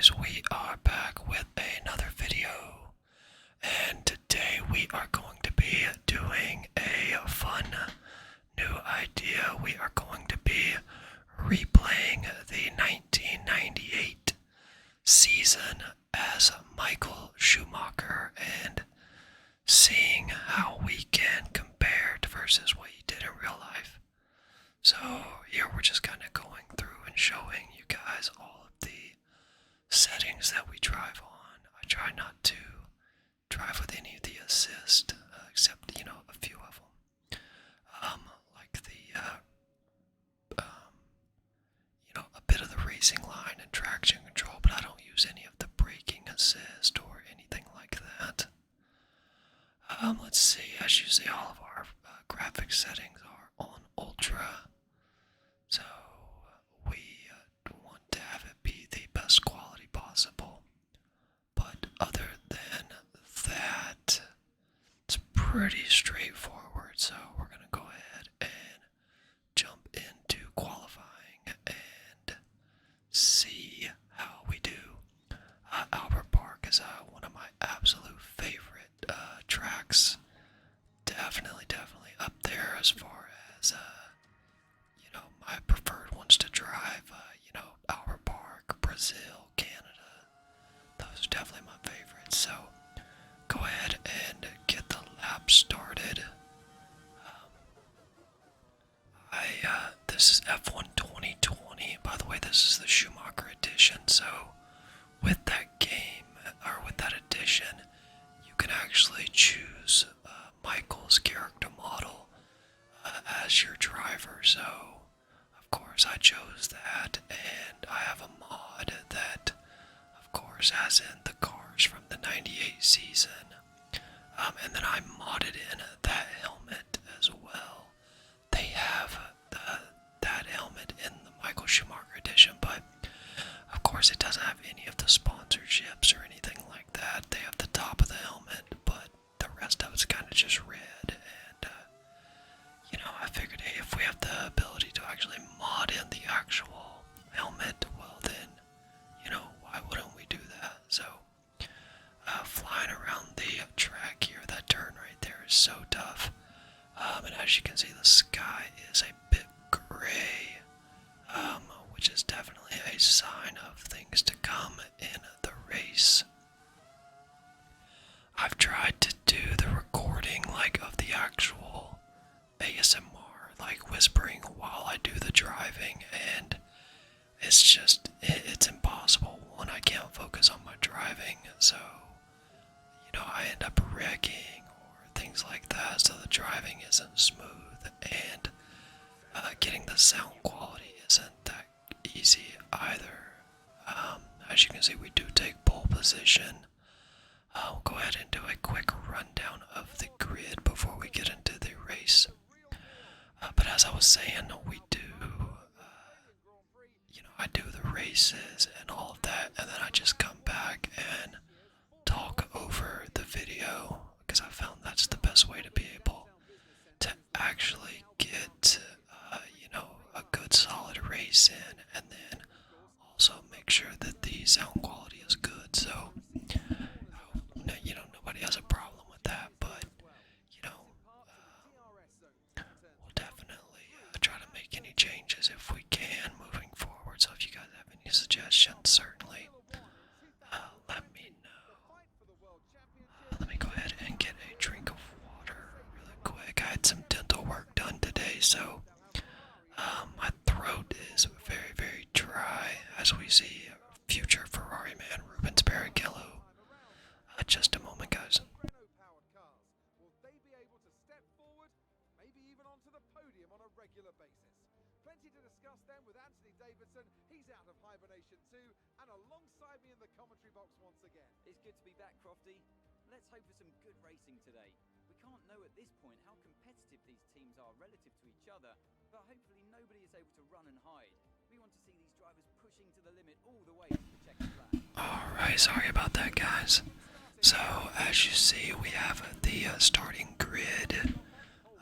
guys, we are back with another video, and today we are going to be doing a fun new idea. We are going to be replaying the 1998 season as Michael Schumacher and seeing how we can compare to versus what he did in real life. So here we're just kind of going through and showing you guys all of the settings that we drive on. I try not to drive with any of the assist, except, a few of them. Like a bit of the racing line and traction control, but I don't use any of the braking assist or anything like that. Let's see, as you see, all of our graphic settings are on ultra. So we want to have it be the best quality possible. But other than that, it's pretty straightforward. So we're going to go ahead and jump into qualifying and see how we do. Albert Park is one of my absolute favorite tracks. Definitely up there as far as my preferred ones to drive. Albert Park, Brazil, Canada. Those are definitely my favorites. So go ahead and get the lap started. This is F1 2020. By the way, this is the Schumacher edition. So with that game, or with that edition, you can actually choose Michael's character model as your driver. So of course I chose that, and I have a mod that of course has in the cars from the 98 season, and then I modded in that helmet as well. They have that helmet in the Michael Schumacher edition, but of course it doesn't have any of the sponsorships or anything like that. They have the top of the helmet, but the rest of it's kind of just red. And I figured, hey, if we have the ability to actually mod in the actual helmet, well then, why wouldn't we do that? So flying around the track here, that turn right there is so tough. And as you can see, the sky is a bit gray, which is definitely a sign of things to come in the race. I've tried to do the recording of the actual ASMR, whispering while I do the driving, and it's impossible. One, I can't focus on my driving, so I end up wrecking or things like that, so the driving isn't smooth, and getting the sound quality isn't that easy either. As you can see, we do take pole position. I'll go ahead and do a quick rundown of the grid before we get into the race. But as I was saying, we do, I do the races and all of that, and then I just come back and talk over the video, because I found that's the best way to be able to actually get, a good solid race in, and then also make sure that the sound quality is good. So, nobody has a problem with that, but, we'll definitely try to make any changes if we can moving forward. So if you guys have any suggestions, certainly let me know. Let me go ahead and get a drink of water really quick. I had some dental work done today, so my throat is very dry, as we see future Ferrari man Rubens Barrichello. Just a moment, guys. Plenty to discuss then with Anthony Davidson. He's out of hibernation too, and alongside me in the commentary box once again. It's good to be back, Crofty. Let's hope for some good racing today. We can't know at this point how competitive these teams are relative to each other, but hopefully nobody is able to run and hide. We want to see these drivers pushing to the limit all the way to the checkered flag. Alright, sorry about that, guys. So, as you see, we have the starting grid.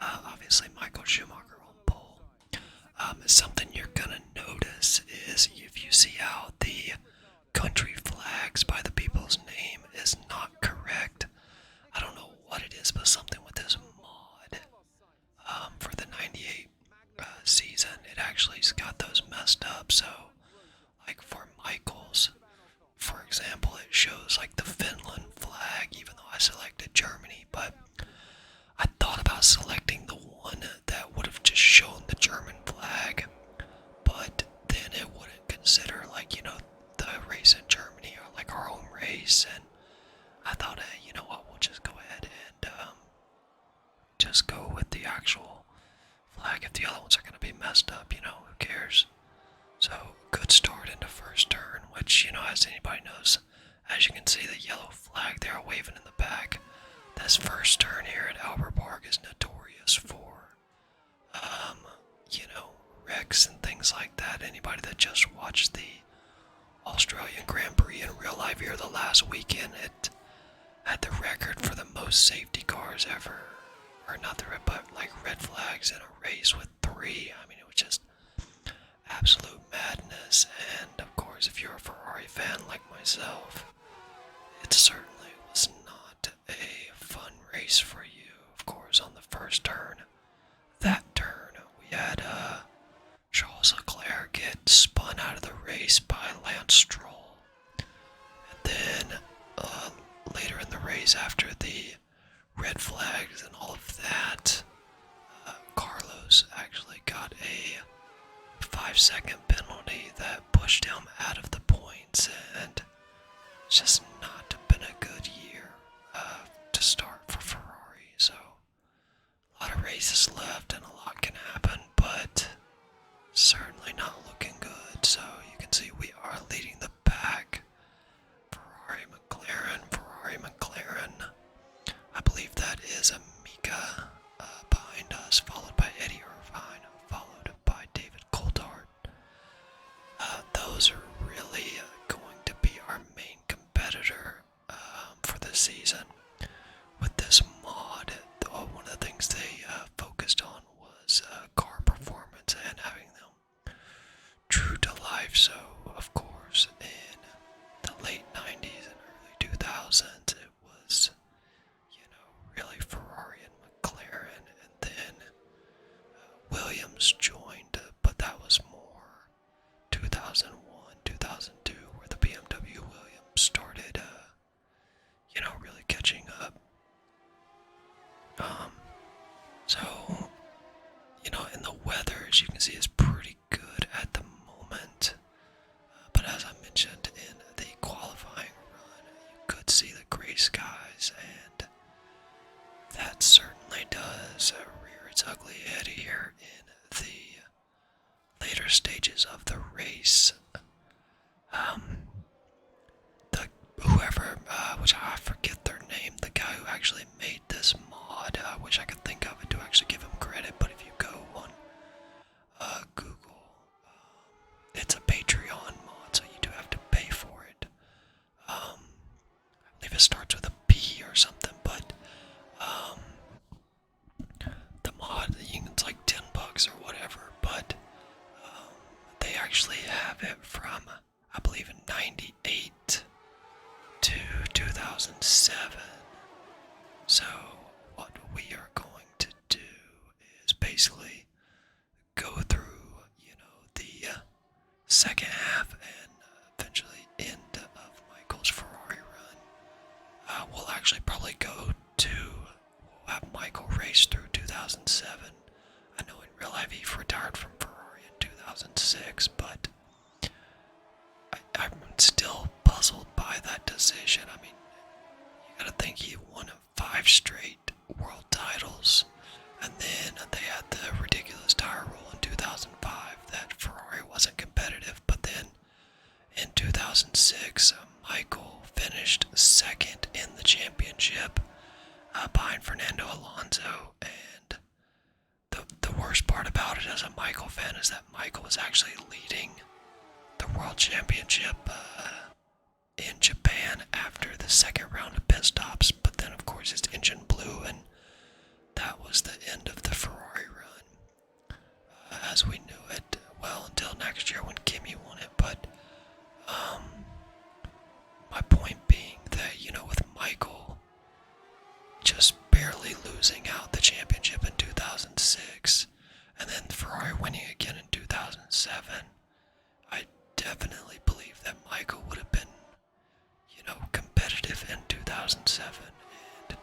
Obviously, Michael Schumacher on pole. Something you're gonna notice is if you see how the country flag flags by the people's name is not correct. I don't know what it is, but something with this mod for the 98 season, it actually's got those messed up. So, like for Michael's, for example, it shows like the Finland flag, even though I selected Germany, but I thought about selecting the one that would have just shown the German flag, but then it wouldn't consider, like, you know, the race in Germany or like our home race. And I thought, hey, you know what, we'll just go ahead and just go with the actual flag. If the other ones are going to be messed up, you know, who cares? So, good start into first turn, which, you know, as anybody knows, as you can see, the yellow flag there waving in the back. This first turn here at Albert Park is notorious for, you know, wrecks and things like that. Anybody that just watched the Australian Grand Prix in real life here the last weekend, it had the record for the most safety cars ever, or not the red, but like red flags in a race with 3. I mean, it was just absolute madness. And of course, if you're a Ferrari fan like myself, it certainly was not a fun race for you. Of course, on the first turn, that turn, we had Charles Leclerc get spun out of the race by Lance Stroll. And then later in the race, after the red flags and all of that, Carlos actually got a 5-second penalty that pushed him out of the points, and it's just not been a good year to start for Ferrari. So a lot of races left and a lot can happen, but certainly not looking good. So you can see we are leading the pack. Ferrari, McLaren. I believe that is Amica behind us, followed by Eddie Irvine, followed by David Coulthard. Those are really going to be our main competitor for this season. With this mod, one of the things they focused on was car performance and having them true to life. So, of course, in the late 90s and early 2000s, it was, you know, really Ferrari and McLaren, and then Williams joined, but that was more 2001, 2002, where the BMW Williams started, you know, really catching up. So, you know, and the weather, as you can see, is pretty good at the moment. But as I mentioned in the qualifying run, you could see the gray skies, and that certainly does rear its ugly head here in the later stages of the race. Whoever, which I forget their name, the guy who actually made this mod, I wish I could think of it to actually give him credit, but if you go on Google, it's a Patreon mod, so you do have to pay for it. I believe it starts with a P or something, but the mod, it's like $10 or whatever, but they actually have it from, I believe, in 98 to 2007. So what we are going to do is basically go through, you know, the second half and eventually end of Michael's Ferrari run. We'll actually probably we'll have Michael race through 2007. I know in real life he retired from Ferrari in 2006, but I'm still puzzled by that decision. I mean, you gotta think he won 5 straight world titles, and then they had the ridiculous tire rule in 2005 that Ferrari wasn't competitive, but then in 2006, Michael finished second in the championship behind Fernando Alonso, and the worst part about it as a Michael fan is that Michael was actually leading the World Championship in Japan after the second round of pit stops, but then of course his engine blew, and that was the end of the Ferrari run as we knew it, well, until next year when Kimi won it. But Championship in 2006, and then Ferrari winning again in 2007, I definitely believe that Michael would have been, competitive in 2007. And,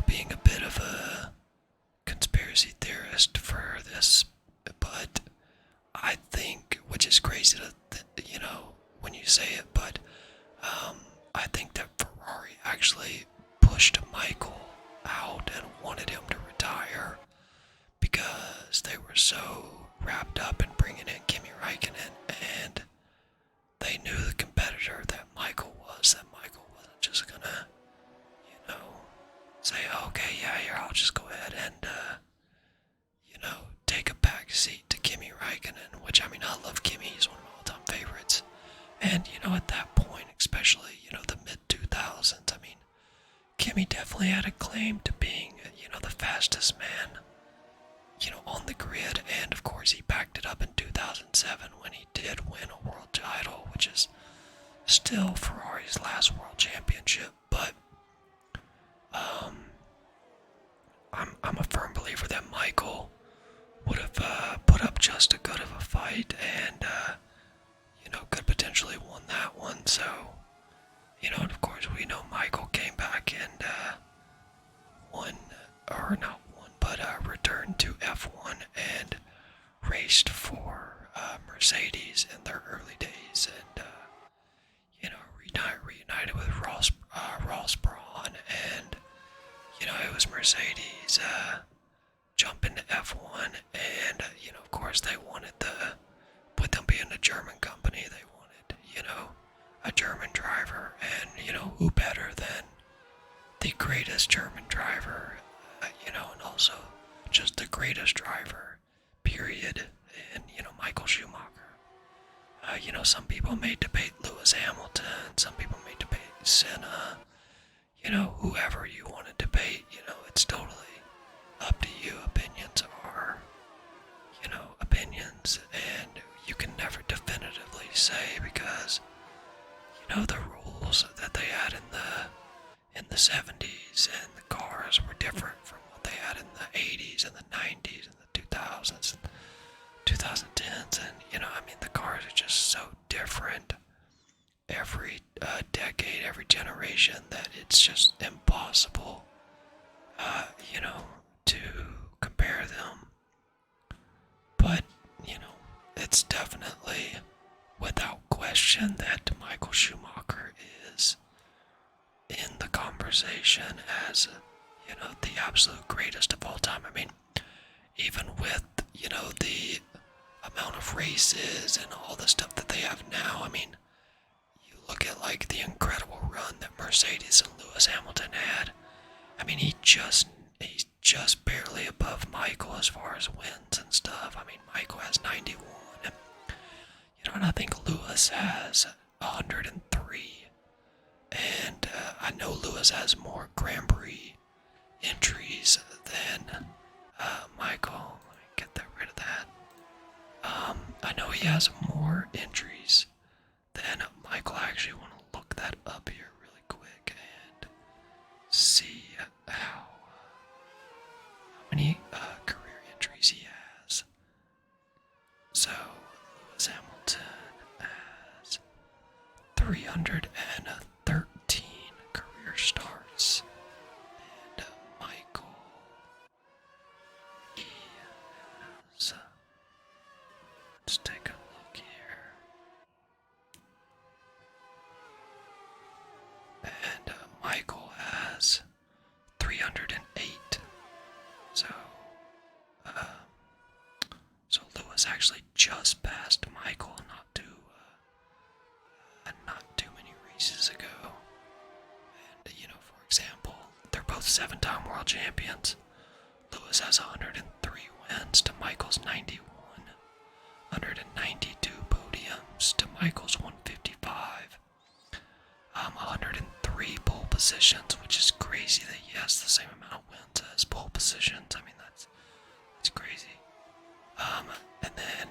being a bit of a conspiracy theorist for this, but I think, which is crazy to, when you say it, but I think that Ferrari actually pushed Michael out and wanted him to retire because they were so wrapped up in bringing in Kimi Räikkönen, and they knew the competitor that Michael wasn't just gonna, say, okay, yeah, here, I'll just go ahead and, take a back seat to Kimi Räikkönen, which, I mean, I love Kimi, he's one of my all-time favorites. And, at that point, especially, the mid-2000s, I mean, Kimi definitely had a claim to being, the fastest man, on the grid. And, of course, he backed it up in 2007 when he did win a world title, which is still Ferrari's last world championship. But, I'm a firm believer that Michael would have put up just as good of a fight and, could potentially won that one. So, and of course we know Michael came back and returned to F1 and raced for Mercedes in their early days, and reunited with Ross Brawn, and it was Mercedes jump into F1, and of course they wanted with them being a German company, they wanted a German driver, and who better than the greatest German driver, and also just the greatest driver, period, and Michael Schumacher. Some people may debate Lewis Hamilton, some people may debate Senna, whoever you want to debate, it's totally up to you. Opinions are, opinions, and you can never definitively say, because, the rules that they had in the 70s and the cars were different from what they had in the 80s and the 90s and the 2000s and 2010s, and the cars are just so different every decade, every generation, that it's just impossible to compare them. But it's definitely without question that Michael Schumacher is in the conversation as the absolute greatest of all time. I mean, even with the amount of races and all the stuff that they have now, I mean, you look at like the incredible run that Mercedes and Lewis Hamilton had. I mean, he's just barely above Michael as far as wins and stuff. I mean, Michael has 91, and I think Lewis has 103. And I know Lewis has more Grand Prix entries than Michael. Let me get rid of that. I know he has more entries than Michael. I actually want to look that up here really quick and see how many career entries he has. So, Lewis Hamilton has 313 career starts, and Michael, he has, let's take a look here, and Michael has 308. So Lewis actually just passed Michael not too many races ago. And for example, they're both 7-time world champions. Lewis has 103 wins to Michael's 91, 192 podiums to Michael's 155, 103 pole positions, which is crazy that he has the same amount of wins as pole positions. I mean, that's crazy. And then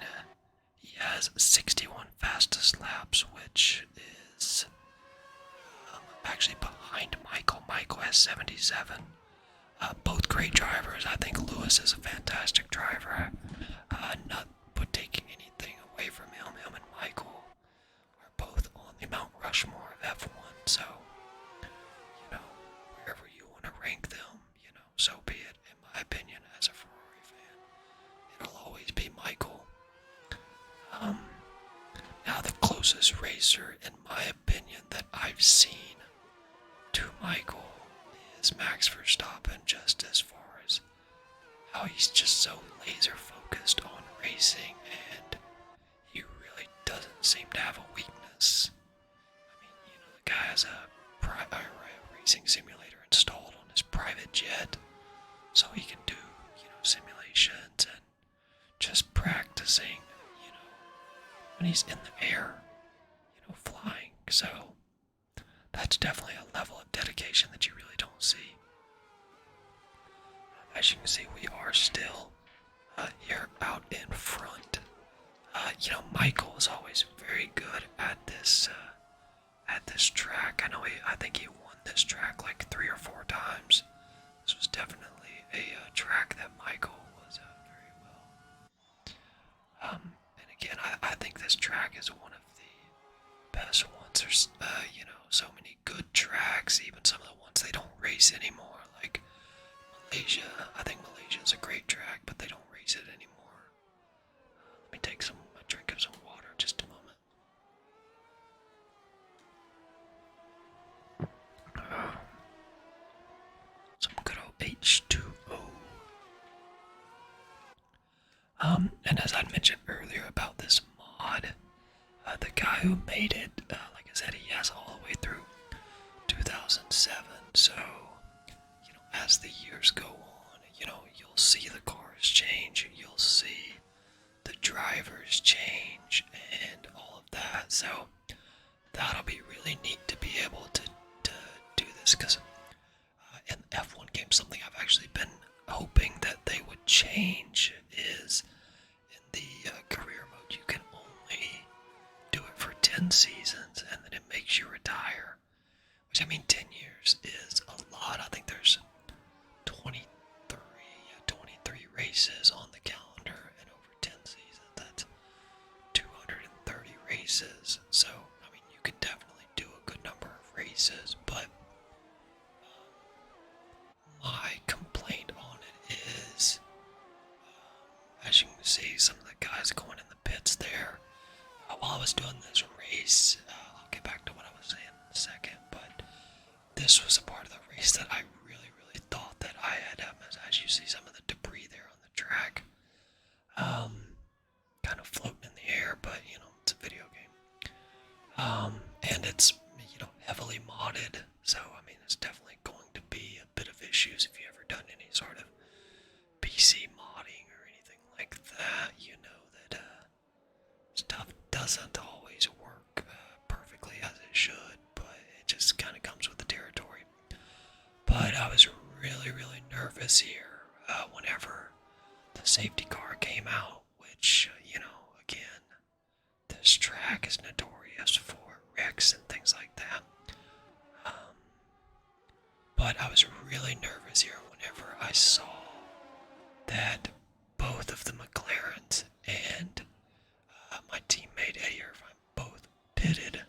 he has 61 fastest laps, which is actually behind Michael. Michael has 77. Both great drivers. I think Lewis is a fantastic driver. Not taking anything away from him. Him and Michael are both on the Mount Rushmore of F1. So, wherever you want to rank them, so be it. In my opinion, as a Ferrari fan, it'll always be Michael. Now the closest racer, in my opinion, that I've seen to Michael is Max Verstappen, just as far as how he's just so laser focused on racing, and he really doesn't seem to have a weakness. I mean, the guy has a racing simulator installed on his private jet, so he can do, simulations and just practicing, when he's in the air, flying. So that's definitely a level of dedication that you really don't see. As you can see, we are still here out in front. Michael is always very good at this track. I think he won this track like 3 or 4 times. This was definitely a track that Michael was very well. And again, I think this track is one of the best ones. There's so many good tracks, even some of the ones they don't race anymore, like Malaysia. I think Malaysia is a great track, but they don't race it anymore. Let me take a drink of some water, just a moment. Some good old H2O. And as I mentioned earlier about this mod, the guy who made it, like I said, he has all the way through 2007. So, as the years go on, you'll see the cars change, you'll see the drivers change, and all of that. So, that'll be really neat to be able to do this, because in F1 games, something I've actually been hoping that they would change is in the career mode, you can only do it for 10 seasons, and then it makes you retire. Which, 10 years is a lot. I think there's 23 races on the calendar, and over 10 seasons, that's 230 races. So, you could definitely do a good number of races, but my complaint on it is, as you can see, some of the guys going in the pits there. While I was doing this race, I'll get back to what I was saying in a second, but this was a part of the race that I really, really thought that I had, as you see some of the debris there on the track, kind of floating in the air, but, it's a video game. And it's, heavily modded, so, it's definitely going to be a bit of issues if you ever done any sort of PC modding or anything like that. That stuff doesn't always work perfectly as it should, but it just kind of comes with the territory. But I was really, really nervous here whenever the safety car came out, which, again, this track is notorious for wrecks and things like that. But I was really nervous here whenever I saw that both of the McLarens and my teammate Eddie Irvine both pitted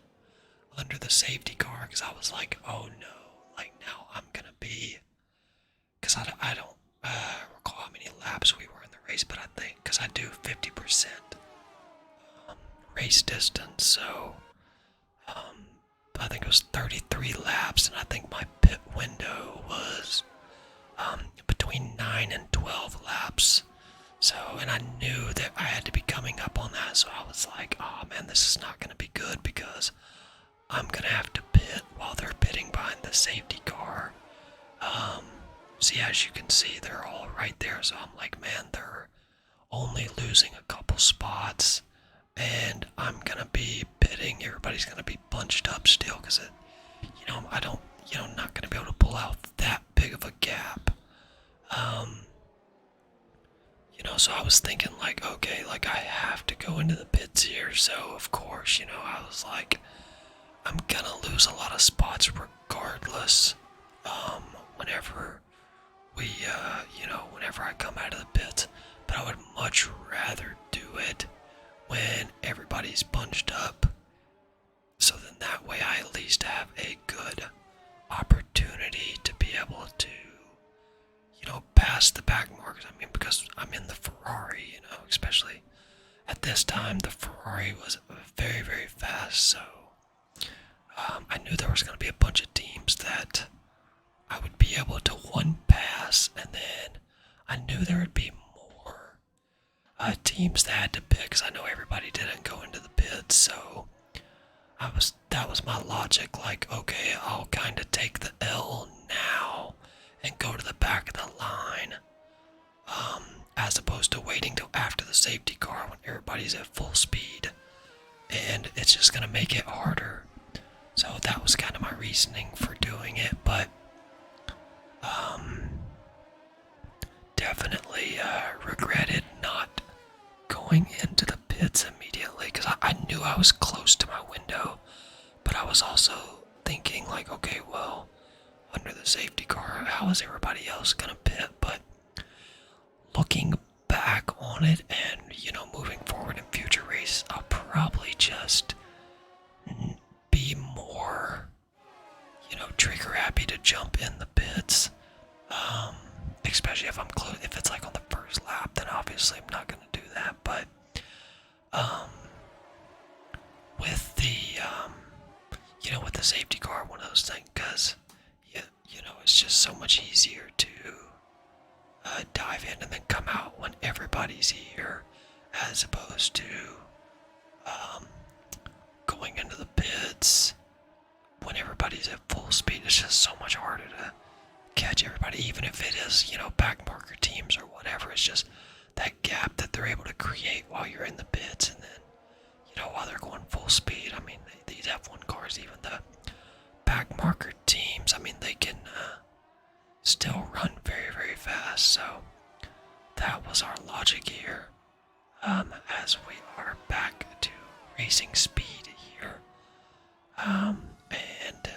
under the safety car, because I was like, oh no, like now I'm gonna be, because I don't recall how many laps we were in the race, but I think, because I do 50% race distance, so I think it was 33 laps, and I think my pit window was between 9 and 12 laps. So, and I knew that I had to be coming up on that, so I was like, oh man, this is not going to be good, because I'm going to have to pit while they're pitting behind the safety car. See, as you can see, they're all right there, so I'm like, man, they're only losing a couple spots, and I'm going to be pitting, everybody's going to be bunched up still, because I'm not going to be able to pull out that big of a gap. So I was thinking like, okay, like I have to go into the pits here. So of course, I was like, I'm gonna lose a lot of spots regardless. Whenever we whenever I come out of the pits, but I would much rather do it when everybody's bunched up. So then that way I at least have a good opportunity to be able to, pass the back markers. I mean, because I'm in the Ferrari, especially at this time, the Ferrari was very, very fast. So I knew there was going to be a bunch of teams that I would be able to one pass, and then I knew there would be more teams that had to pit, because I know everybody didn't go into the pits. So that was my logic, like, okay, I'll kind of take the L now and go to the back of the line, as opposed to waiting till after the safety car when everybody's at full speed, and it's just gonna make it harder. So that was kind of my reasoning for doing it, but definitely regretted not going into the pits immediately, because I knew I was close to my window, but I was also thinking, like, okay, well, under the safety car, how is everybody else gonna pit? But looking back on it and, moving forward in future races, I'll probably just be more, trigger happy to jump in the pits. Especially if I'm close, if it's like on the first lap, then obviously I'm not gonna do that. But with the with the safety car, one of those things, because it's just so much easier to dive in and then come out when everybody's here, as opposed to going into the pits when everybody's at full speed. It's just so much harder to catch everybody, even if it is, back marker teams or whatever. It's just that gap that they're able to create while you're in the pits, and then, while they're going full speed. I mean, these F1 cars, even the back marker teams, I mean, they can still run very, very fast. So that was our logic here, as we are back to racing speed here. And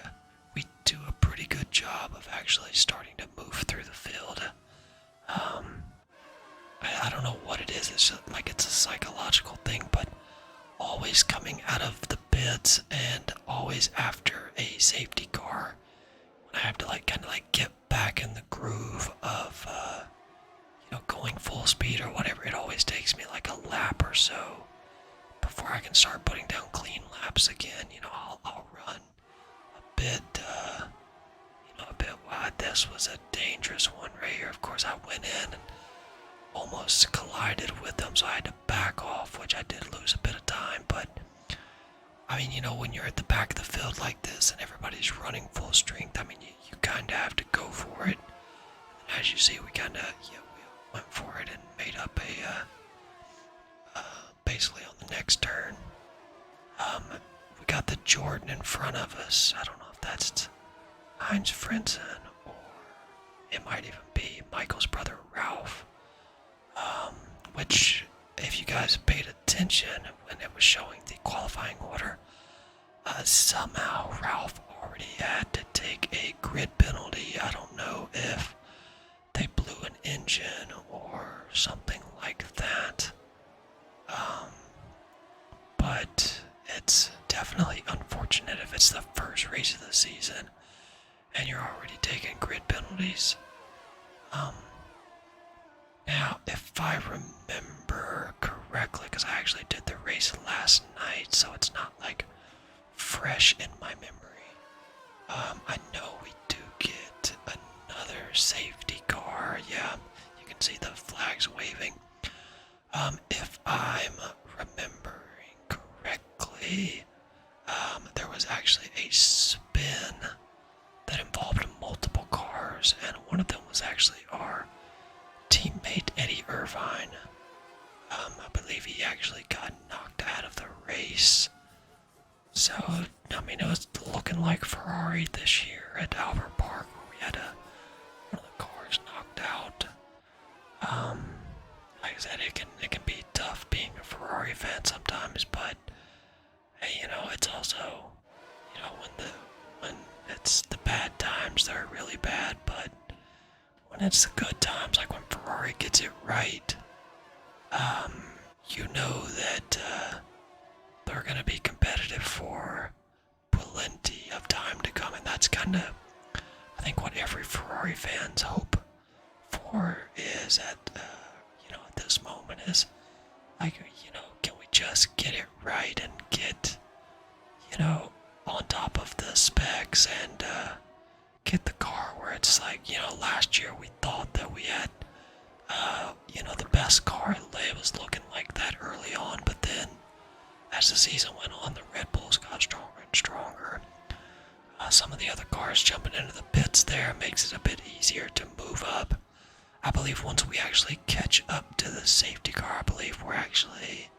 we do a pretty good job of actually starting to move through the field. I don't know what it is. It's just like it's a psychological thing, but always coming out of the pits and always after a safety car, when I have to kind of get back in the groove of going full speed or whatever, it always takes me like a lap or so before I can start putting down clean laps again. I'll run a bit wide. This was a dangerous one right here. Of course, I went in and almost collided with them, so I had to back off, which I did lose a bit of time. But I mean, when you're at the back of the field like this and everybody's running full strength, I mean, you kind of have to go for it. And as you see, we kind of we went for it and made up basically on the next turn. We got the Jordan in front of us. I don't know if that's Heinz Frentzen, or it might even be Michael's brother Ralph. Which, if you guys paid attention when it was showing the qualifying order, somehow Ralph already had to take a grid penalty. I don't know if they blew an engine or something like that. But it's definitely unfortunate if it's the first race of the season and you're already taking grid penalties. Now, if I remember correctly, because I actually did the race last night, so it's not fresh in my memory. I know we do get another safety car. Yeah, you can see the flags waving. If I'm remembering correctly, there was actually a spin that involved multiple cars, and one of them was actually our teammate Eddie Irvine. I believe he actually got knocked out of the race. So, I mean, it was looking like Ferrari this year at Albert Park, where we had one of the cars knocked out. Like I said, it can be tough being a Ferrari fan sometimes, but hey, it's also, when it's the bad times, they're really bad, but when it's the good times, like when Ferrari Ferrari gets it right, you know that they're going to be competitive for plenty of time to come, and that's kind of, I think, what every Ferrari fans hope for is at at this moment is like, can we just get it right and get on top of the specs and get the car where it's like, last year we thought that we had the best car. It was looking like that early on, but then as the season went on, the Red Bulls got stronger and stronger. Some of the other cars jumping into the pits there makes it a bit easier to move up. I believe once we actually catch up to the safety car, I believe we're actually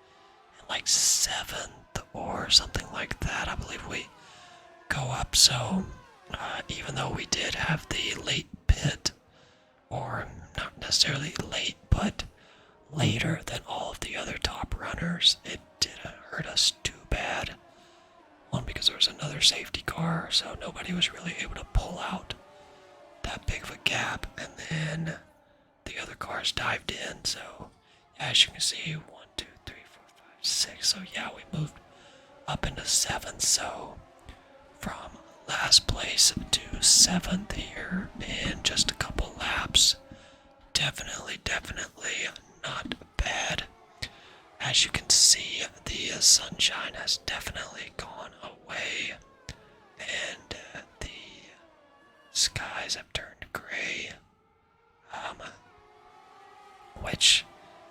in like 7th or something like that. I believe we go up. So even though we did have the late pit, or not necessarily late, but later than all of the other top runners, it didn't hurt us too bad. One, because there was another safety car, so nobody was really able to pull out that big of a gap, and then the other cars dived in. So as you can see, 1, 2, 3, 4, 5, 6. So yeah, we moved up into 7th. So from last place to 7th here in just a couple laps. Definitely not bad. As you can see, the sunshine has definitely gone away, and the skies have turned gray. Which,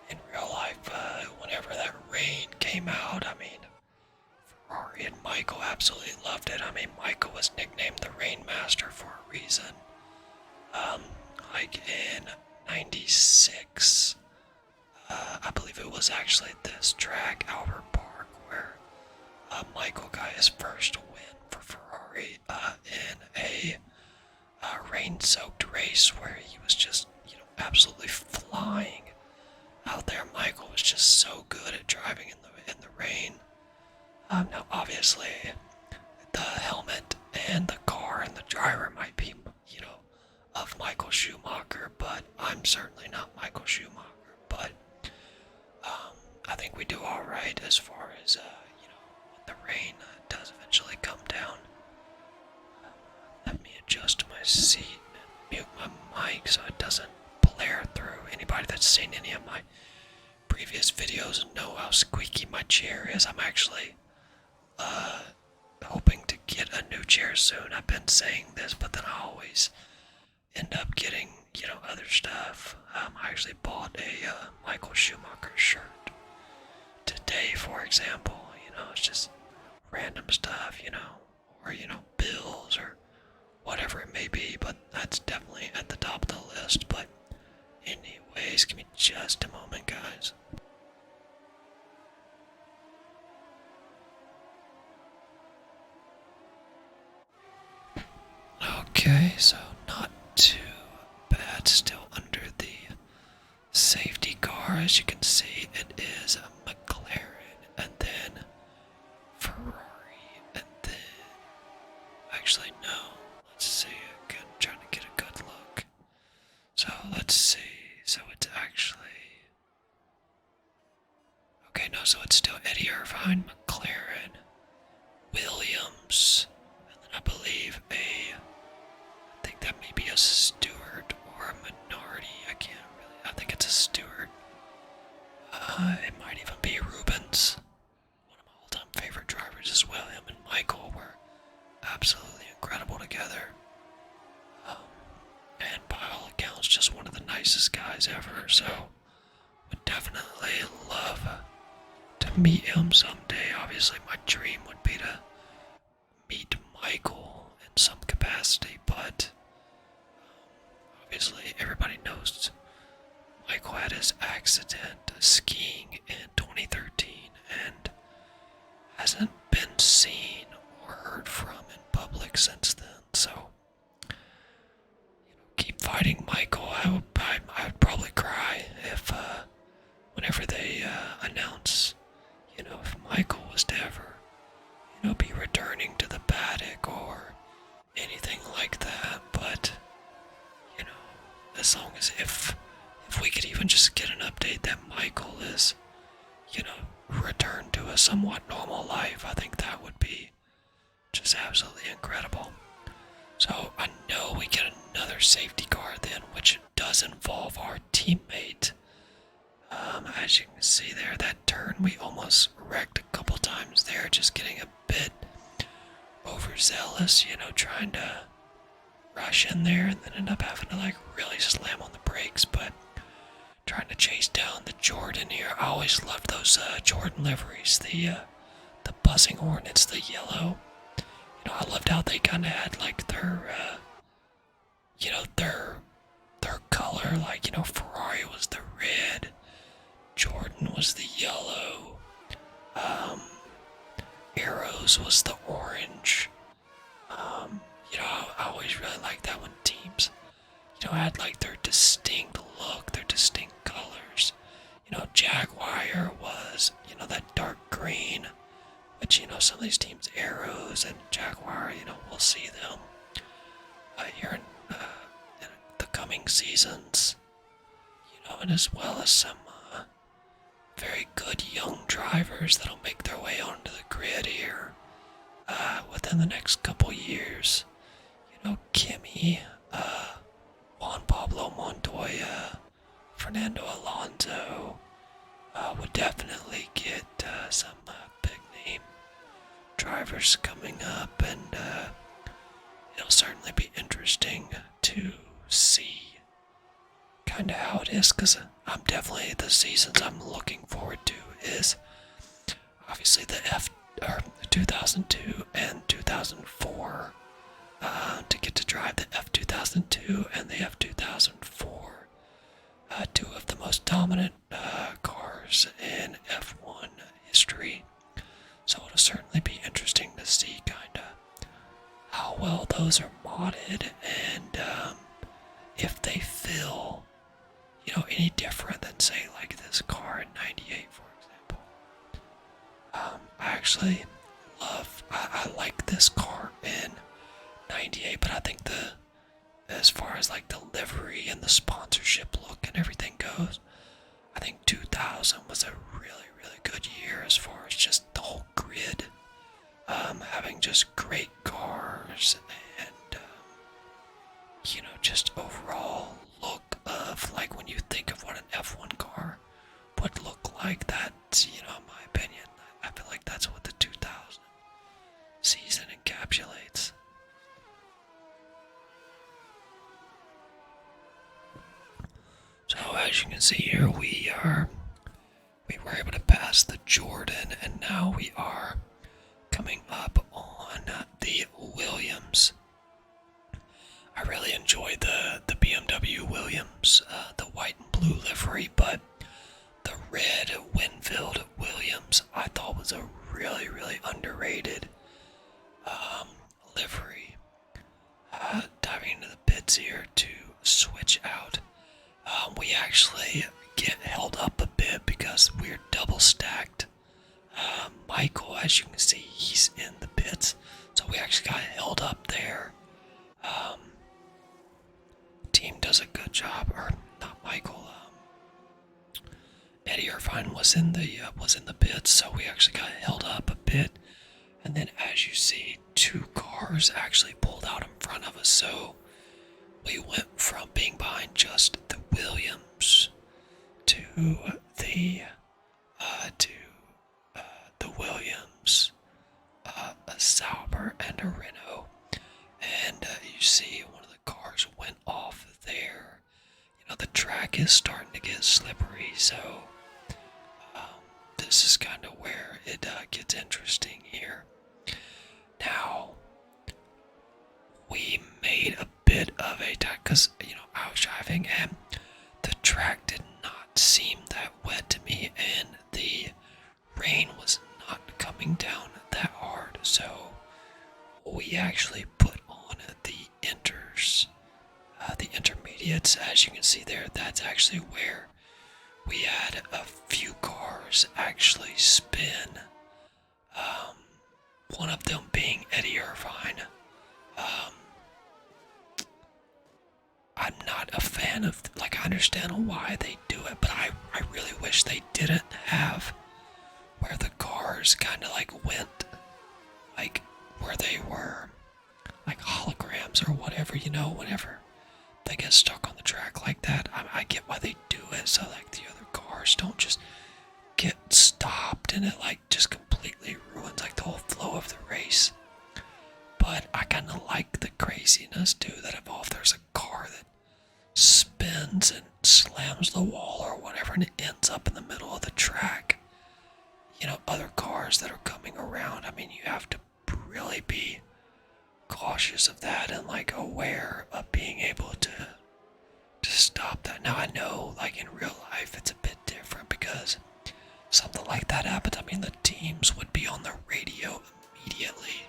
in real life, whenever that rain came out, I mean, Ferrari and Michael absolutely loved it. I mean, Michael was nicknamed the Rain Master for a reason. Like in 96, I believe it was actually this track, Albert Park, where Michael got his first win for Ferrari in a rain-soaked race where he was just, absolutely flying out there. Michael was just so good at driving in the rain. Now, obviously, the helmet and the car and the driver might be, of Michael Schumacher, but I'm certainly not Michael Schumacher. But I think we do all right as far as when the rain does eventually come down. Let me adjust my seat and mute my mic so it doesn't blare through. Anybody that's seen any of my previous videos know how squeaky my chair is. I'm actually hoping to get a new chair soon. I've been saying this, but then I always end up getting, other stuff. I actually bought a Michael Schumacher shirt today, for example. It's just random stuff, or, bills or whatever it may be, but that's definitely at the top of the list. But anyways, give me just a moment, guys. Okay, so not too bad, still under the safety car. As you can see, it is a McLaren, and then Ferrari, and then, actually no, let's see, again, trying to get a good look. So let's see, so it's actually, okay, no, so it's still Eddie Irvine, McLaren, Williams, and then I believe I think that may be a Stewart or a Minardi. I think it's a Stewart. It might even be Rubens, one of my all-time favorite drivers as well. Him and Michael were absolutely incredible together. And by all accounts, just one of the nicest guys ever. So, would definitely love to meet him someday. Obviously, my dream would be to meet Michael in some capacity, but obviously everybody knows Michael had his accident skiing in 2013 and hasn't been seen or heard from in public since then. So, keep fighting, Michael. I would probably cry if whenever they announce, if Michael was to ever, be returning to the paddock or anything like that. But, as long as if if we could even just get an update that Michael is, returned to a somewhat normal life, I think that would be just absolutely incredible. So I know we get another safety car then, which does involve our teammate. As you can see there, that turn we almost wrecked a couple times there, just getting a bit overzealous, trying to rush in there and then end up having to really slam on the brakes, but trying to chase down the Jordan here. I always loved those Jordan liveries, the buzzing hornets, the yellow. I loved how they kind of had their color. Ferrari was the red, Jordan was the yellow, Arrows was the orange. I always really liked that when teams, had their distinct look, their distinct colors. Jaguar was, that dark green, which, some of these teams, Arrows and Jaguar, we'll see them here in the coming seasons, and as well as some very good young drivers that'll make their way onto the grid here within the next couple years. Kimi, Juan Pablo Montoya, Fernando Alonso would definitely get some big name drivers coming up, and it'll certainly be interesting to see kind of how it is, because I'm definitely, the seasons I'm looking forward to is obviously the 2002 and 2004, to get to drive the F2002 and the F2004, two of the most dominant cars in F1 history. So it'll certainly be interesting to see kind of how well those are modded, and if they feel, any different than, say, this car in '98, for example. I actually I like this car in '98, but I think as far as the livery and the sponsorship look and everything goes, I think 2000 was a really, really good year as far as just the whole grid, having just great cars and, just overall look of, when you think of what an F1 car would look like, that's, in my opinion, I feel like that's what the 2000 season encapsulates. So as you can see here, we were able to pass the Jordan, and now we are coming up on the Williams. I really enjoy the BMW Williams, the white and blue livery, but the red Winfield Williams I thought was a really, really underrated livery. Diving into the pits here to switch out. We actually get held up a bit because we're double stacked. Michael, as you can see, he's in the pits, so we actually got held up there. Team does a good job, or not Michael. Eddie Irvine was in the pits, so we actually got held up a bit. And then, as you see, two cars actually pulled out in front of us, so we went from being behind just the Williams to the Williams, a Sauber and a Renault, and you see one of the cars went off there. The track is starting to get slippery, so this is kind of where it gets interesting here. Now, we made a bit of a time, because, I was driving and the track did not seem that wet to me, and the rain was not coming down that hard, so we actually put on the intermediates. As you can see there, that's actually where we had a few cars actually spin. One of them being Eddie Irvine. I'm not a fan of, I understand why they do it, but I really wish they didn't have where the cars kind of like went, like where they were like holograms or whatever, whenever they get stuck on the track like that. I get why they do it, so like the other cars don't just get stopped and it like just completely ruins like the whole flow of the race. But I kind of like the craziness too that if there's a car that spins and slams the wall or whatever and it ends up in the middle of the track, other cars that are coming around, I mean, you have to really be cautious of that and like aware of being able to stop that. Now I know like in real life it's a bit different because something like that happens. I mean, the teams would be on the radio immediately,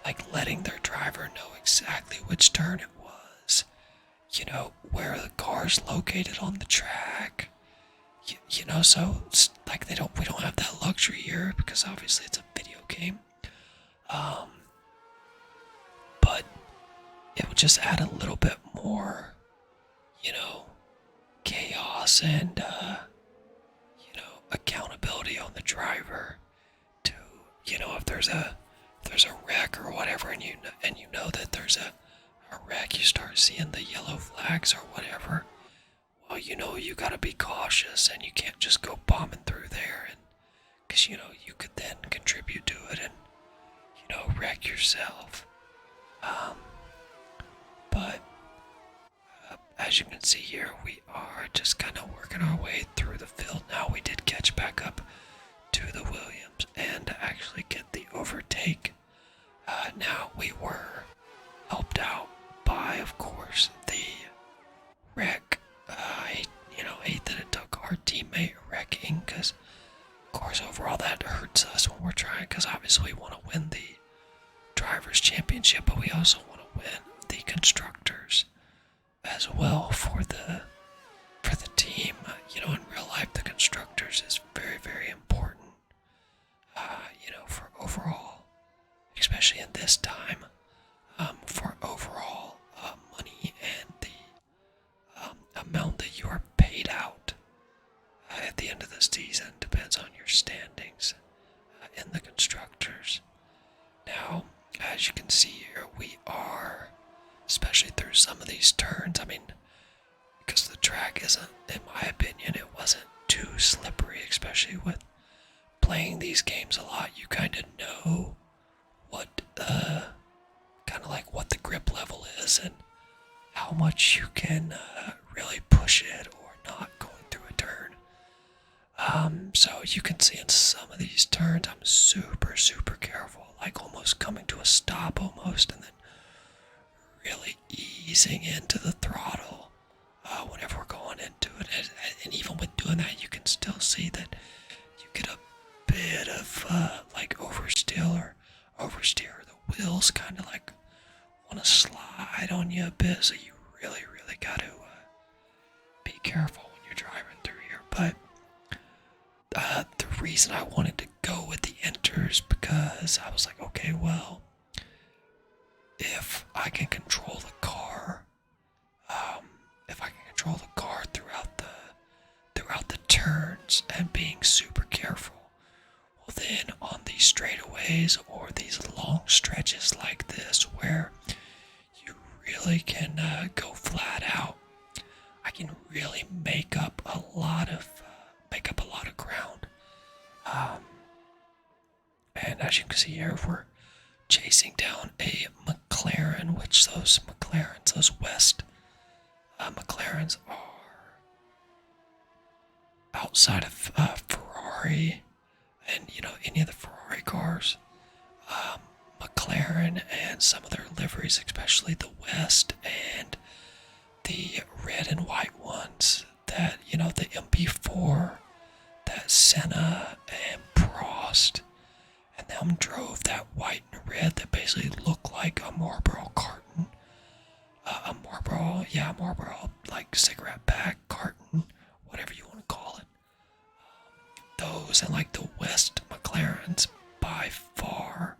like letting their driver know exactly which turn it was, where the car's located on the track, so it's like we don't have that luxury here because obviously it's a video game. But it would just add a little bit more, chaos and, accountability on the driver to, if there's a wreck or whatever and you know that there's a wreck, you start seeing the yellow flags or whatever. Well, you gotta be cautious and you can't just go bombing through there and because, you could then contribute to it and, wreck yourself. But as you can see here, we are just kind of working our way through the field. Now we did catch back up to the Williams and actually get the overtake. Now we were helped out by, of course, the wreck. I hate that it took our teammate wrecking because, of course, overall that hurts us when we're trying because obviously we want to win the Drivers' Championship, but we also want to win the Constructors as well for the team. In real life, the Constructors is very, very important, for overall, especially in this time, for overall money and the amount that you are paid out at the end of the season depends on your standings in the Constructors. Now, as you can see here, we are, especially through some of these turns, I mean, because the track isn't, in my opinion, it wasn't too slippery, especially with playing these games a lot. You kind of know what what the grip level is and how much you can really push it or not going through a turn. So you can see in some of these turns, I'm super, super careful, like almost coming to a stop almost, and then really easing into the throttle whenever we're going into it. And even with doing that, you can still see that you get a bit of oversteer. The wheels kind of like want to slide on you a bit, so you really, really got to be careful when you're driving through here. But the reason I wanted to go with the enters because I was like, okay, well, if I can control the car, throughout the turns and being super careful, well then on these straightaways or these long stretches like this where you really can go flat out, I can really make up a lot of ground. And as you can see here, we're chasing down a McLaren, which those West McLarens are outside of Ferrari and any of the Ferrari cars. McLaren and some of their liveries, especially the West and the red and white ones that the MP4 that Senna and Prost and them drove, that white and red that basically looked like a Marlboro carton, Marlboro like cigarette pack carton, whatever you want to call it. Those and like the West McLarens, by far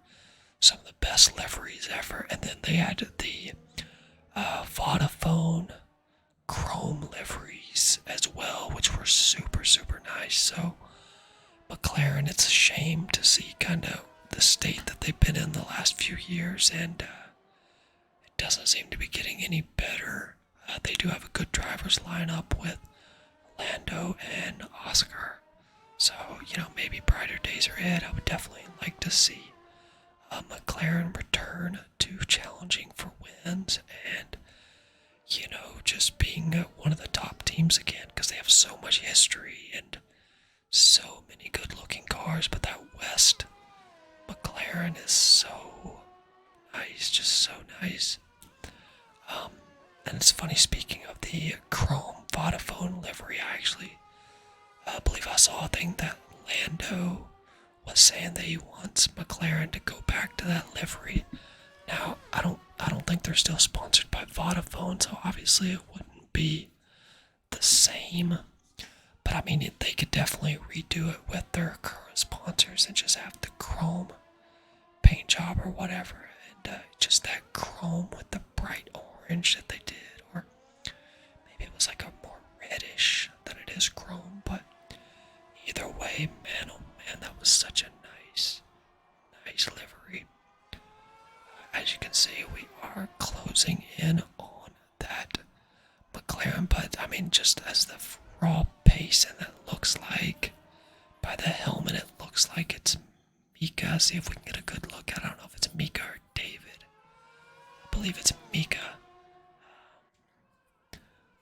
some of the best liveries ever. And then they had the Vodafone chrome livery super, super nice. So McLaren, it's a shame to see kind of the state that they've been in the last few years, and it doesn't seem to be getting any better. They do have a good drivers lineup with Lando and Oscar. So, maybe brighter days are ahead. I would definitely like to see McLaren return to challenging for wins and, just being one of the top teams again, because they have so much history and so many good looking cars. But that West McLaren is so nice, just so nice. And it's funny, speaking of the chrome Vodafone livery, I actually believe I saw a thing that Lando was saying that he wants McLaren to go back to that livery. Now, I don't think they're still sponsored by Vodafone, so obviously it wouldn't be the same. But I mean, they could definitely redo it with their current sponsors and just have the chrome paint job or whatever, and just that chrome with the bright orange that they did, or maybe it was like a more reddish than it is chrome. But either way, man, oh man, that was such a nice livery. As you can see, we are closing in on that McLaren, but I mean, just as the raw pace, and it looks like by the helmet, it looks like it's Mika. See if we can get a good look at it. I don't know if it's Mika or David. I believe it's Mika.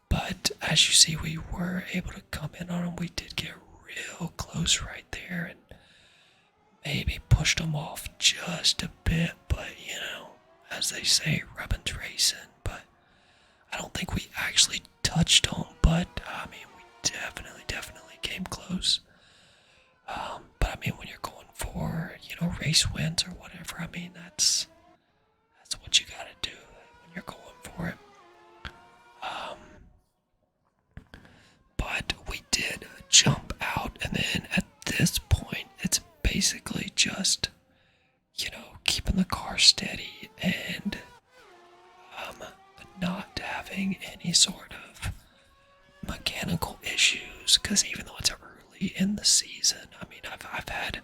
But as you see, we were able to come in on him. We did get real close right there and maybe pushed him off just a bit. But, as they say, rubbing's racing. But I don't think we actually touched him. But, I mean, we definitely came close. But, I mean, when you're going for, race wins or whatever, I mean, that's what you gotta do when you're going for it. But we did jump out, and then at this point, it's basically just, keeping the car steady and not having any sort of mechanical issues. Because even though it's early in the season, I mean, I've had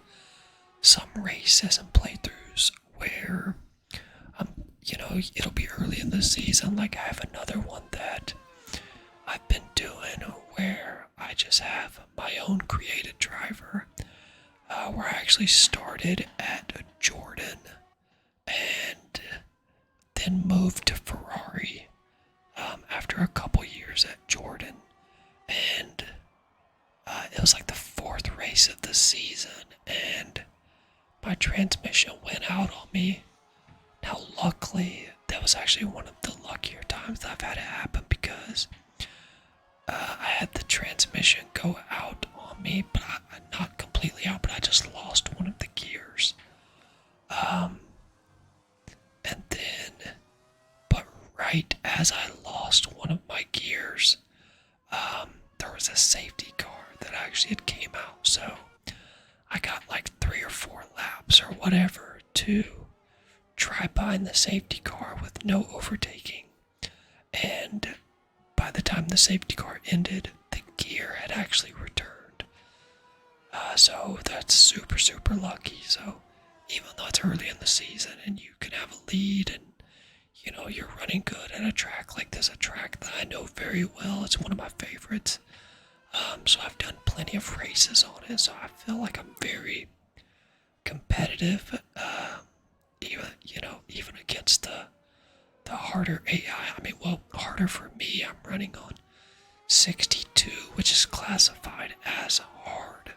some races and playthroughs where, it'll be early in the season. Like I have another one that I've been doing where I just have my own created driver, where I actually started at Jordan and then moved to Ferrari after a couple years at Jordan, and it was like the 4th race of the season, and my transmission went out on me. Now, luckily, that was actually one of the luckier times that I've had it happen, because I had the transmission go out on me, but not completely out, but I just lost one of the gears. And then, but right as I lost one of my gears, there was a safety car that actually had came out, so I got like 3 or 4 laps or whatever to try behind the safety car with no overtaking. And by the time the safety car ended, the gear had actually returned. So that's super, super lucky. So even though it's early in the season and you can have a lead and, you're running good at a track like this, a track that I know very well, it's one of my favorites. So I've done plenty of races on it, so I feel like I'm very competitive, even against the harder AI. I mean, well, harder for me. I'm running on 62, which is classified as hard.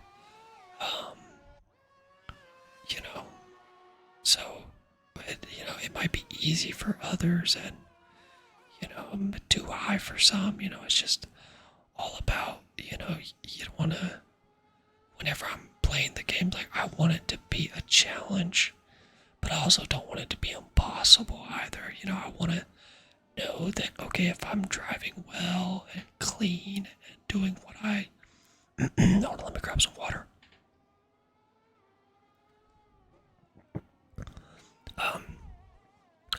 So, but it might be easy for others, and too high for some. It's just all about, you don't want to, whenever I'm playing the game, like, I want it to be a challenge, but I also don't want it to be impossible either. I want to know that, okay, if I'm driving well and clean and doing what I, hold on, let me grab some water.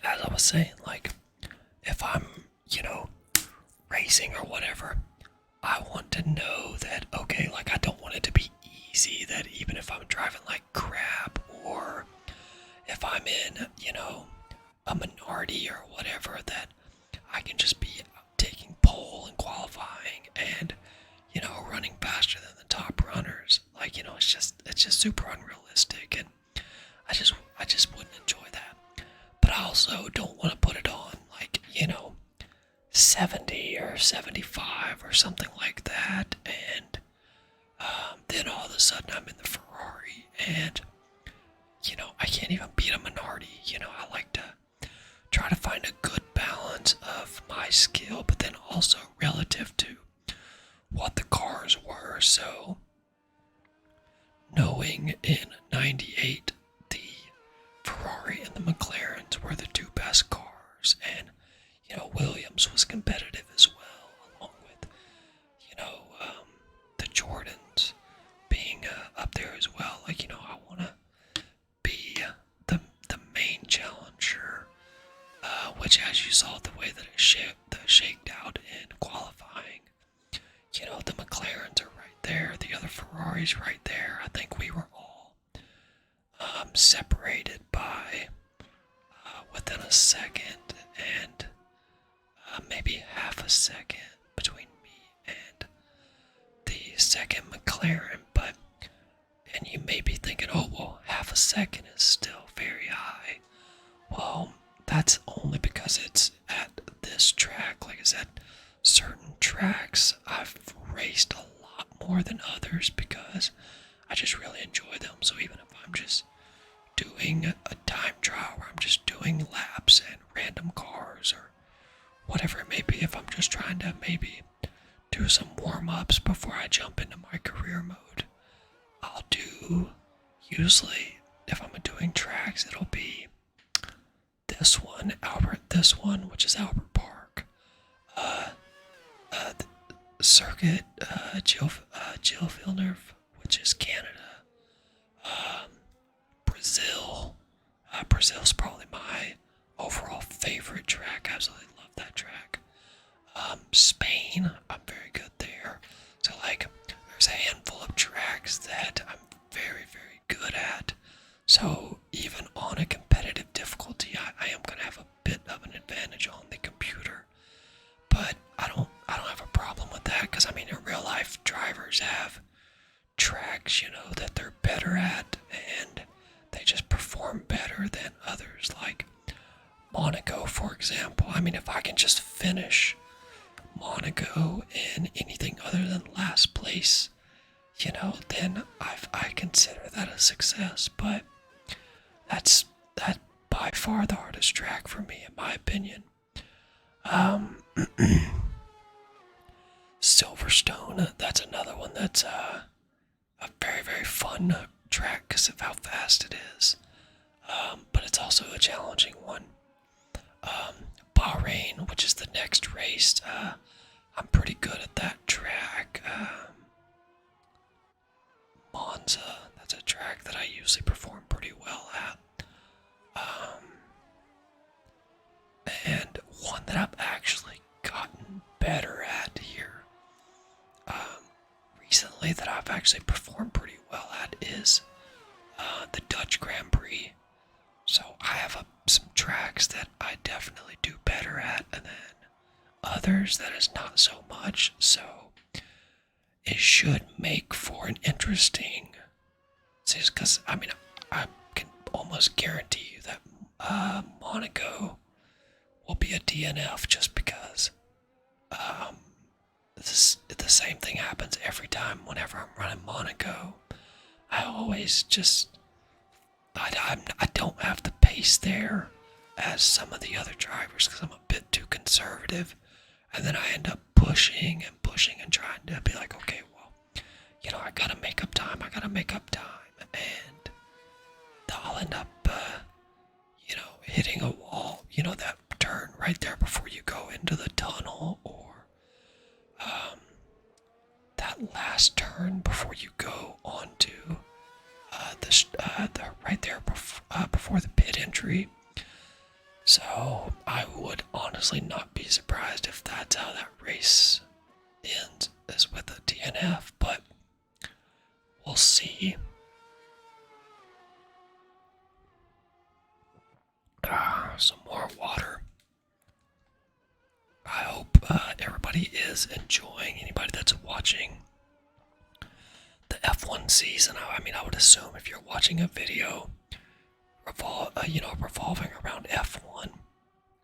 As I was saying, like, if I'm, racing or whatever, I want to know that, okay, like I don't want it to be easy, that even if I'm driving like crap, or if I'm in, a minority or whatever, that I can just be taking pole and qualifying and, running faster than the top runners. Like, it's just super unrealistic, and I just wouldn't enjoy that. But I also don't want to put it on like, 70 or 75 or something like that, and then all of a sudden I'm in the Ferrari, and I can't even beat a minority. I like to try to find a good balance of my skill, but then also relative to what the cars were. So knowing in 98 the Ferrari and the McLarens were the two best cars, and Williams was competitive as well, along with the Jordans being up there as well. Like, I want to be the main challenger, which, as you saw the way that it shaked out in qualifying, the McLarens are right there, the other Ferraris right there. I think we were all separated by within a second, and maybe half a second between me and the second McLaren. And you may be thinking, oh, well, half a second is still very high. Well, that's only because it's at this track. Like I said, certain tracks I've raced a lot more than others because I just really enjoy them. So even if I'm just doing a time trial where I'm just doing laps and random cars or whatever it may be, if I'm just trying to maybe do some warm-ups before I jump into my career mode, I'll do, usually if I'm doing tracks, it'll be this one, which is Albert Park, the circuit, Gilles Villeneuve, which is Canada, Brazil. Brazil's probably my overall favorite track. Absolutely love that track. Spain, I'm very good there. So like, there's a handful of tracks that I'm very, very good at. So even on a competitive difficulty, I am going to have a bit of an advantage on the computer. But I don't have a problem with that, because I mean, in real life, drivers have tracks, that they're better at, and they just perform better than others. Like Monaco, for example. I mean, if I can just finish Monaco in anything other than last place, then I consider that a success. But that by far the hardest track for me, in my opinion. Silverstone, that's another one that's a very, very fun track because of how fast it is. But it's also a challenging one. Bahrain, which is the next race, I'm pretty good at that track. Monza, that's a track that I usually perform pretty well at. And one that I've actually gotten better at here recently, that I've actually performed pretty well at, is the Dutch Grand Prix. So I have some tracks that I definitely do better at, and then others that is not so much. So it should make for an interesting, because I mean, I can almost guarantee you that Monaco will be a DNF, just because the same thing happens every time whenever I'm running Monaco. I always just, I don't have the pace there as some of the other drivers, because I'm a bit too conservative, and then I end up pushing and trying to be like, okay, well, I gotta make up time, and I'll end up, hitting a wall, that turn right there before you go into the tunnel, or that last turn before you go onto the right there before the pit entry. So I would honestly not be surprised if that's how that race ends as DNF, but we'll see. Some more water. I hope everybody is enjoying, anybody that's watching the F1 season. I mean, I would assume if you're watching a video revolving around F1,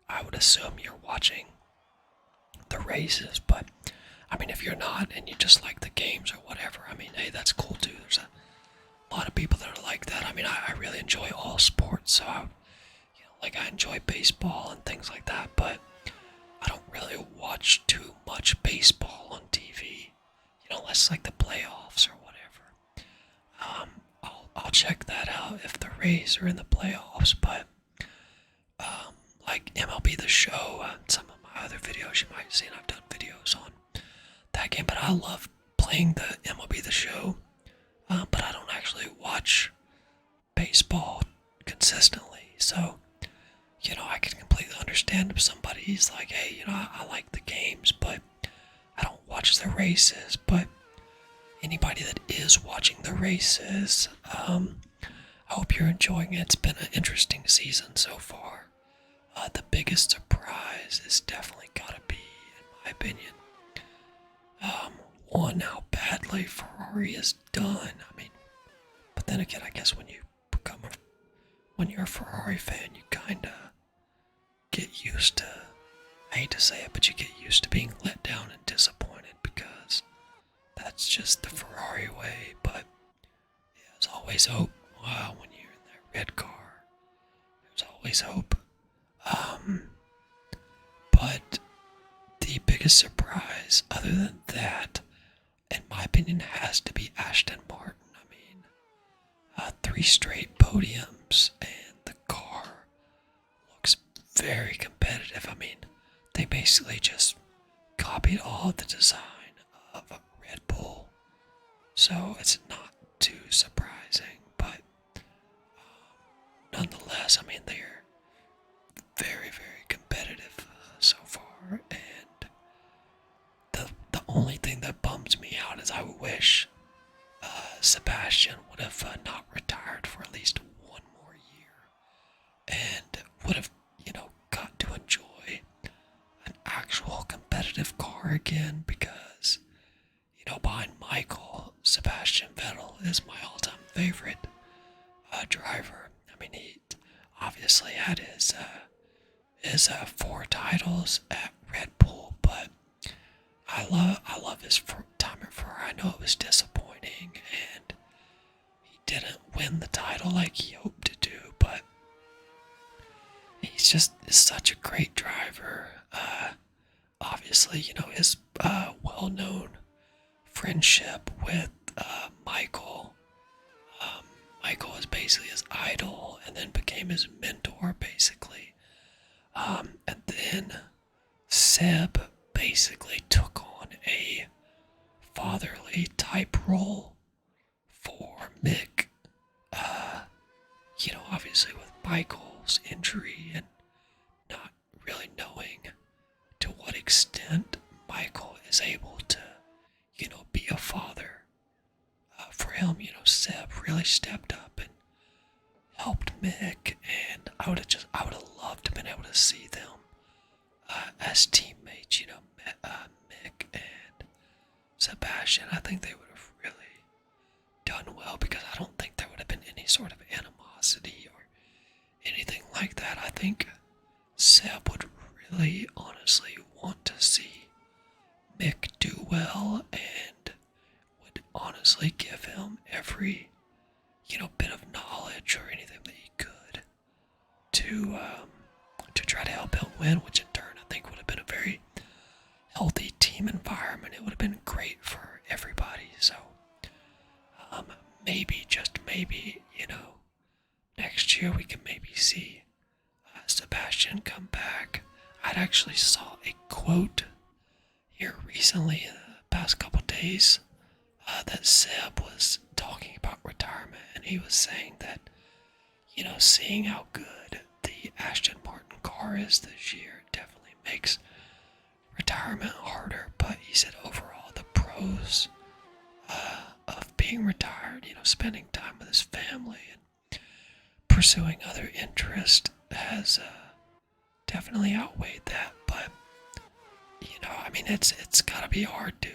I would assume you're watching the races. But I mean, if you're not and you just like the games or whatever, I mean, hey, that's cool too. There's a lot of people that are like that. I mean, I really enjoy all sports, so I enjoy baseball and things like that, but I don't really watch too much baseball on TV, unless like the playoffs or whatever. I'll check that out if the Rays are in the playoffs, but like MLB The Show, some of my other videos you might have seen, I've done videos on that game, but I love playing the MLB The Show, but I don't actually watch baseball consistently, so I can completely understand if somebody's like, hey, I like the games, but I don't watch the races. But anybody that is watching the races, I hope you're enjoying it. It's been an interesting season so far. The biggest surprise is definitely gotta be, in my opinion, one, how badly Ferrari is done. I mean, but then again, I guess when you're a Ferrari fan, you kinda get used to, I hate to say it, but you get used to being let down and disappointed, because that's just the Ferrari way. But there's always hope. Wow, when you're in that red car, there's always hope. But the biggest surprise, other than that, in my opinion, has to be Aston Martin. I mean, 3 straight podiums, and the car looks very competitive. I mean, they basically just copied all of the design of Red Bull, so it's not too surprising. But nonetheless, I mean, they're very, very competitive so far, and the only thing that bums me out is I wish Sebastian would have not retired for at least one more year, and would have, got to enjoy an actual competitive car again, because, behind Michael, Sebastian Vettel is my all-time favorite driver. I mean, he obviously had his 4 titles at Red Bull, but I love his time at Ferrari. I know it was disappointing, and he didn't win the title like he hoped to do, but he's just such a great driver. Obviously, his well-known friendship with Michael. Michael was basically his idol, and then became his mentor, basically. And then Seb basically took on a fatherly type role for Mick. Obviously with Michael's injury and not really knowing to what extent Michael is able to, be a father for him, Seb really stepped up and helped Mick, and I would have loved to have been able to see them as teammates, Mick and Sebastian. I think they would have really done well, because I don't think there would have been any sort of animosity or anything like that. I think Seb would really honestly want to see Mick do well, and would honestly give him every, bit of knowledge or anything that he could to try to help him win, which in turn I think would have been a very healthy team environment. It would have been great for everybody. So maybe, just maybe, next year we can maybe see Sebastian come back. I'd actually saw a quote here recently in the past couple days that Seb was talking about retirement, and he was saying that, seeing how good the Aston Martin car is this year definitely makes retirement harder. But he said overall the pros being retired, spending time with his family and pursuing other interests has definitely outweighed that. But it's gotta be hard to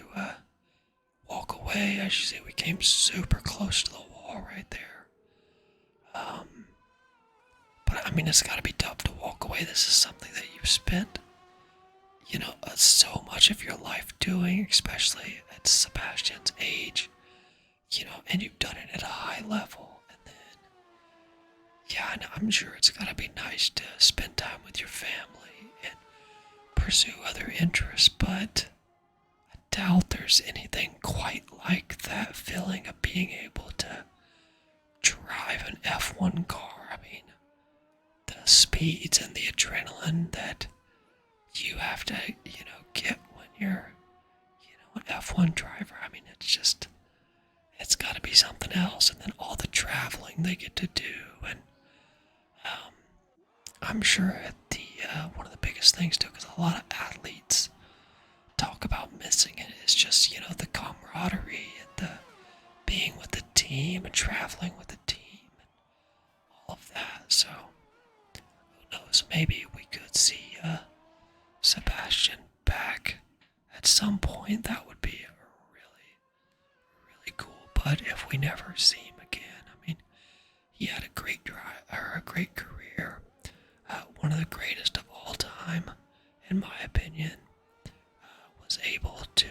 walk away. As you see, we came super close to the wall right there. But it's gotta be tough to walk away. This is something that you've spent, so much of your life doing, especially at Sebastian's age, and you've done it at a high level. And then, yeah, and I'm sure it's gotta be nice to spend time with your family and pursue other interests, but I doubt there's anything quite like that feeling of being able to drive an F1 car. The speeds and the adrenaline that you have to, get when you're, an F1 driver. It's got to be something else. And then all the traveling they get to do. And I'm sure one of the biggest things too, because a lot of athletes talk about missing it, is just, the camaraderie and the being with the team and traveling with the team and all of that. So who knows, maybe we could see Sebastian back at some point. That would be really, really cool. But if we never see him again, he had a great career, one of the greatest of all time, in my opinion. Was able to,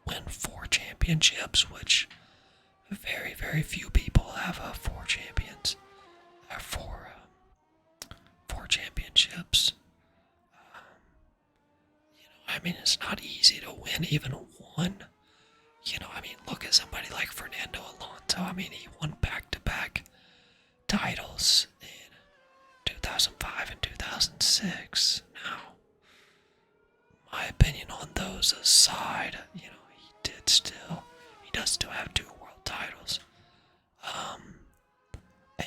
win 4 championships, which very, very few people have 4 champions, or 4 championships. It's not easy to win even one. Look at somebody like Fernando Alonso. He won back-to-back titles in 2005 and 2006. Now, my opinion on those aside, he does still have 2 world titles.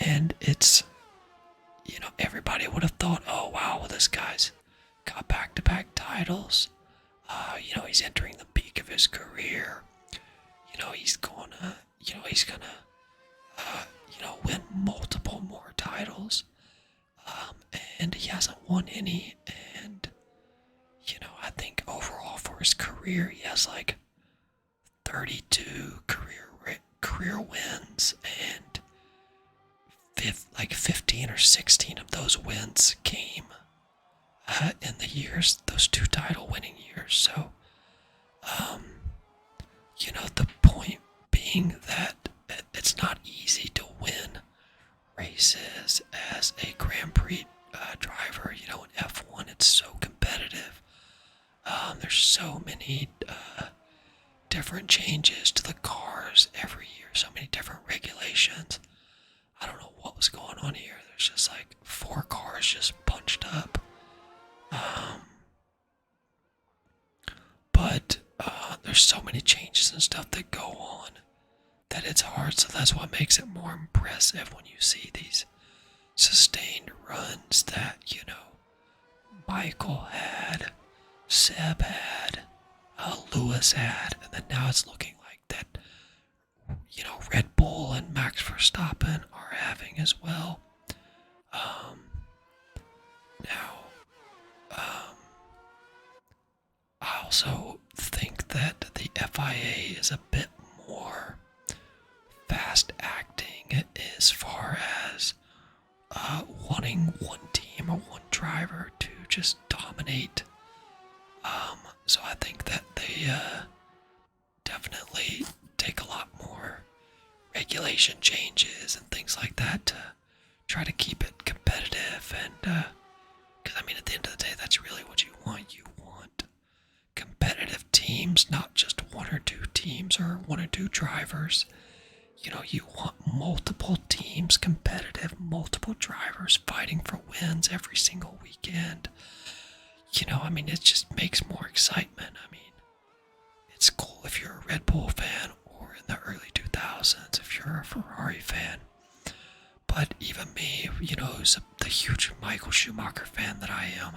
And it's, everybody would have thought, oh wow, well, this guy's got back-to-back titles. He's entering the peak of his career. He's gonna win multiple more titles. And he hasn't won any. And, I think overall for his career, he has like 32 career wins, and 15 or 16 of those wins came in those 2 title winning years. So, the point being that it's not easy to win races as a Grand Prix driver. In F1, it's so competitive. There's so many different changes to the cars every year, so many different regulations. I don't know what was going on here. There's just like 4 cars just bunched up. But there's so many changes and stuff that go on that it's hard. So that's what makes it more impressive when you see these sustained runs that, Michael had, Seb had, Lewis had, and then now it's looking like that, Red Bull and Max Verstappen are having as well. I also think that the FIA is a bit more fast acting as far as wanting one team or one driver to just dominate. So I think that they definitely take a lot more regulation changes and things like that to try to keep it competitive. And because at the end of the day, that's really what you want. You want competitive teams, not just 1 or 2 teams or 1 or 2 drivers. You want multiple teams, competitive, multiple drivers fighting for wins every single weekend. It just makes more excitement. It's cool if you're a Red Bull fan, or in the early 2000s if you're a Ferrari fan. But even me, who's the huge Michael Schumacher fan that I am,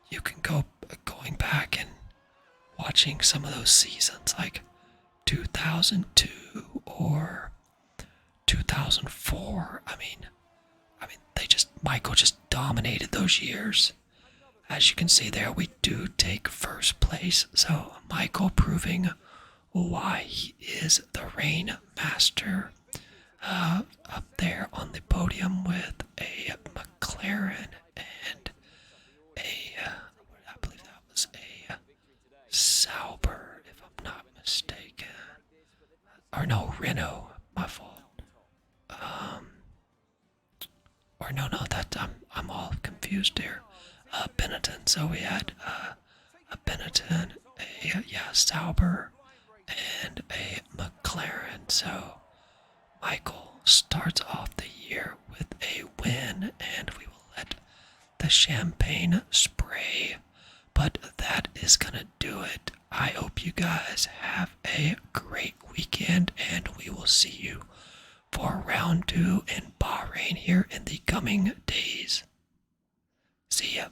you can going back and watching some of those seasons, like 2002 or 2004. I mean, Michael just dominated those years. As you can see there, we do take first place. So Michael proving why he is the reign master. Up there on the podium with a McLaren and I believe that was a Sauber, if I'm not mistaken. Or no, Renault, my fault. Or no, that I'm all confused here. Benetton. So we had a Benetton, a Sauber, and a McLaren. So Michael starts off the year with a win, and we will let the champagne spray. But that is gonna do it. I hope you guys have a great weekend, and we will see you for round 2 in Bahrain here in the coming days. See ya.